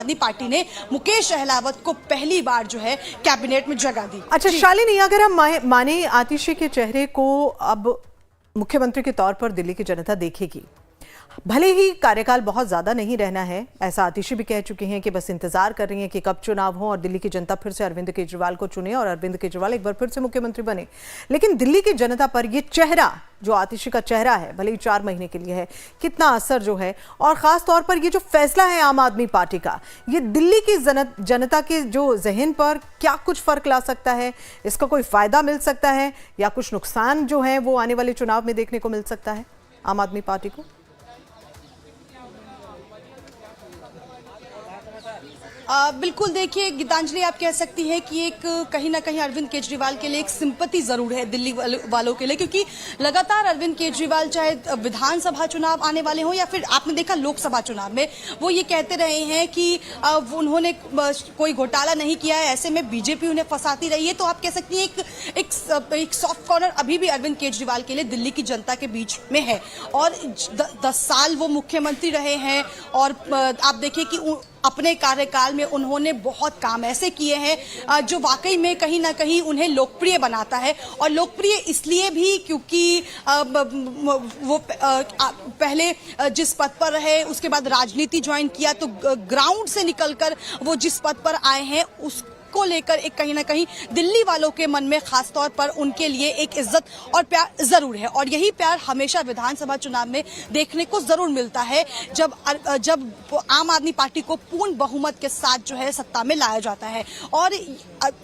आदमी पार्टी ने मुकेश अहलावत को पहली बार जो है कैबिनेट में जगह दी। अच्छा शालिनी, अगर हम माने आतिशी के चेहरे को अब मुख्यमंत्री के तौर पर दिल्ली की जनता देखेगी, भले ही कार्यकाल बहुत ज्यादा नहीं रहना है, ऐसा आतिशी भी कह चुकी हैं कि बस इंतजार कर रही हैं कि कब चुनाव हो और दिल्ली की जनता फिर से अरविंद केजरीवाल को चुने और अरविंद केजरीवाल एक बार फिर से मुख्यमंत्री बने। लेकिन दिल्ली की जनता पर ये चेहरा, जो आतिशी का चेहरा है, भले ही 4 महीने के लिए है, कितना असर जो है, और खास तौर पर ये जो फैसला है आम आदमी पार्टी का, ये दिल्ली की जनता के जो जहन पर क्या कुछ फर्क ला सकता है? इसका कोई फायदा मिल सकता है या कुछ नुकसान जो है वो आने वाले चुनाव में देखने को मिल सकता है आम आदमी पार्टी को? बिल्कुल, देखिए गीतांजलि, आप कह सकती हैं कि एक कहीं ना कहीं अरविंद केजरीवाल के लिए एक सिंपैथी जरूर है दिल्ली वालों के लिए, क्योंकि लगातार अरविंद केजरीवाल चाहे विधानसभा चुनाव आने वाले हों या फिर आपने देखा लोकसभा चुनाव में, वो ये कहते रहे हैं कि उन्होंने कोई घोटाला नहीं किया है, ऐसे में बीजेपी उन्हें फंसाती रही है। तो आप कह सकती हैं एक सॉफ्ट कॉर्नर अभी भी अरविंद केजरीवाल के लिए दिल्ली की जनता के बीच में है। और 10 साल वो मुख्यमंत्री रहे हैं और आप देखिए कि अपने कार्यकाल में उन्होंने बहुत काम ऐसे किए हैं जो वाकई में कहीं ना कहीं उन्हें लोकप्रिय बनाता है। और लोकप्रिय इसलिए भी क्योंकि वो पहले जिस पद पर रहे, उसके बाद राजनीति ज्वाइन किया, तो ग्राउंड से निकलकर वो जिस पद पर आए हैं उसको लेकर एक कहीं ना कहीं दिल्ली वालों के मन में खास तौर पर उनके लिए एक इज्जत और प्यार जरूर है। और यही प्यार हमेशा विधानसभा चुनाव में देखने को जरूर मिलता है जब आम आदमी पार्टी को पूर्ण बहुमत के साथ जो है सत्ता में लाया जाता है। और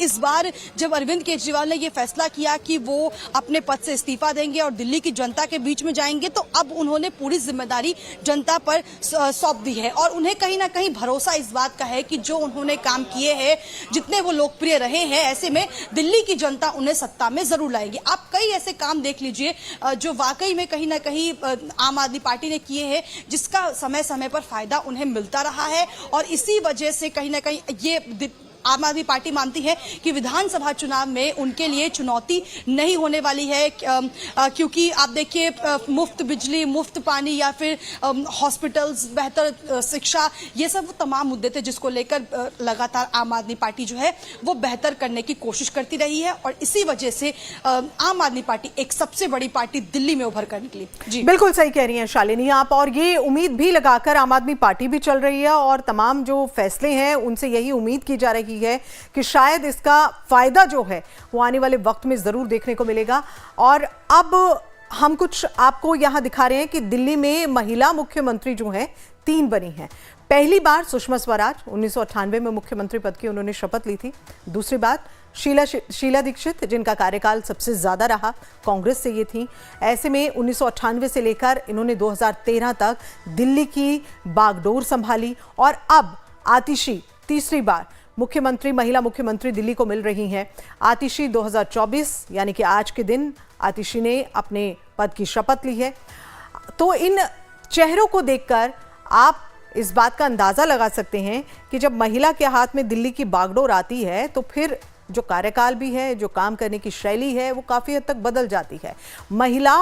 इस बार जब अरविंद केजरीवाल ने यह फैसला किया कि वो अपने पद से इस्तीफा देंगे और दिल्ली की जनता के बीच में जाएंगे, तो अब उन्होंने पूरी जिम्मेदारी जनता पर सौंप दी है। और उन्हें कहीं ना कहीं भरोसा इस बात का है कि जो उन्होंने काम किए हैं, जितने वो लोकप्रिय रहे हैं, ऐसे में दिल्ली की जनता उन्हें सत्ता में जरूर लाएगी। आप कई ऐसे काम देख लीजिए जो वाकई में कहीं ना कहीं आम आदमी पार्टी ने किए हैं, जिसका समय समय पर फायदा उन्हें मिलता रहा है। और इसी वजह से कहीं ना कहीं ये आम आदमी पार्टी मानती है कि विधानसभा चुनाव में उनके लिए चुनौती नहीं होने वाली है, क्योंकि आप देखिए मुफ्त बिजली, मुफ्त पानी या फिर हॉस्पिटल्स, बेहतर शिक्षा, ये सब वो तमाम मुद्दे थे जिसको लेकर लगातार आम आदमी पार्टी जो है वो बेहतर करने की कोशिश करती रही है। और इसी वजह से आम आदमी पार्टी एक सबसे बड़ी पार्टी दिल्ली में उभर कर निकली। जी बिल्कुल सही कह रही हैं शालिनी आप, और ये उम्मीद भी लगाकर आम आदमी पार्टी भी चल रही है और तमाम जो फैसले हैं उनसे यही उम्मीद की जा रही है कि शायद इसका फायदा जो है वो आने वाले वक्त में जरूर देखने को मिलेगा। और अब हम कुछ आपको यहां दिखा रहे हैं कि दिल्ली में महिला मुख्यमंत्री जो हैं 3 बनी हैं। पहली बार सुषमा स्वराज 1998 में मुख्यमंत्री पद की उन्होंने शपथ ली थी। दूसरी बात शीला दीक्षित, जिनका कार्यकाल सबसे ज्यादा रहा, कांग्रेस से ये थी। ऐसे में 1998 से लेकर इन्होंने 2013 तक दिल्ली की बागडोर संभाली। और अब आतिशी तीसरी बार महिला मुख्यमंत्री दिल्ली को मिल रही हैं। आतिशी 2024 यानी कि आज के दिन आतिशी ने अपने पद की शपथ ली है। तो इन चेहरों को देखकर आप इस बात का अंदाजा लगा सकते हैं कि जब महिला के हाथ में दिल्ली की बागडोर आती है तो फिर जो कार्यकाल भी है, जो काम करने की शैली है, वो काफी हद तक बदल जाती है। महिला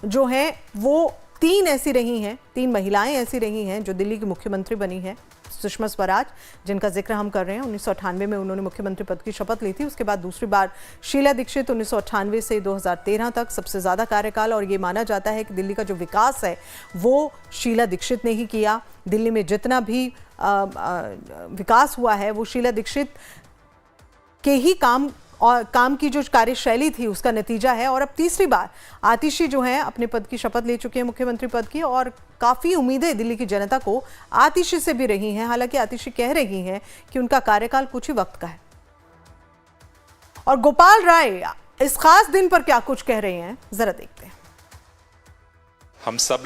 जो है वो 3 महिलाएं ऐसी रही हैं जो दिल्ली की मुख्यमंत्री बनी हैं। सुषमा स्वराज, जिनका जिक्र हम कर रहे हैं, 1998 में उन्होंने मुख्यमंत्री पद की शपथ ली थी। उसके बाद दूसरी बार शीला दीक्षित 1998 से 2013 तक सबसे ज्यादा कार्यकाल। और ये माना जाता है कि दिल्ली का जो विकास है वो शीला दीक्षित ने ही किया। दिल्ली में जितना भी विकास हुआ है वो शीला दीक्षित के ही काम की जो कार्यशैली थी उसका नतीजा है। और अब तीसरी बार आतिशी जो है अपने पद की शपथ ले चुके हैं, मुख्यमंत्री पद की, और काफी उम्मीदें दिल्ली की जनता को आतिशी से भी रही हैं। हालांकि आतिशी कह रही हैं कि उनका कार्यकाल कुछ ही वक्त का है। और गोपाल राय इस खास दिन पर क्या कुछ कह रहे हैं, जरा देखते हैं। हम सब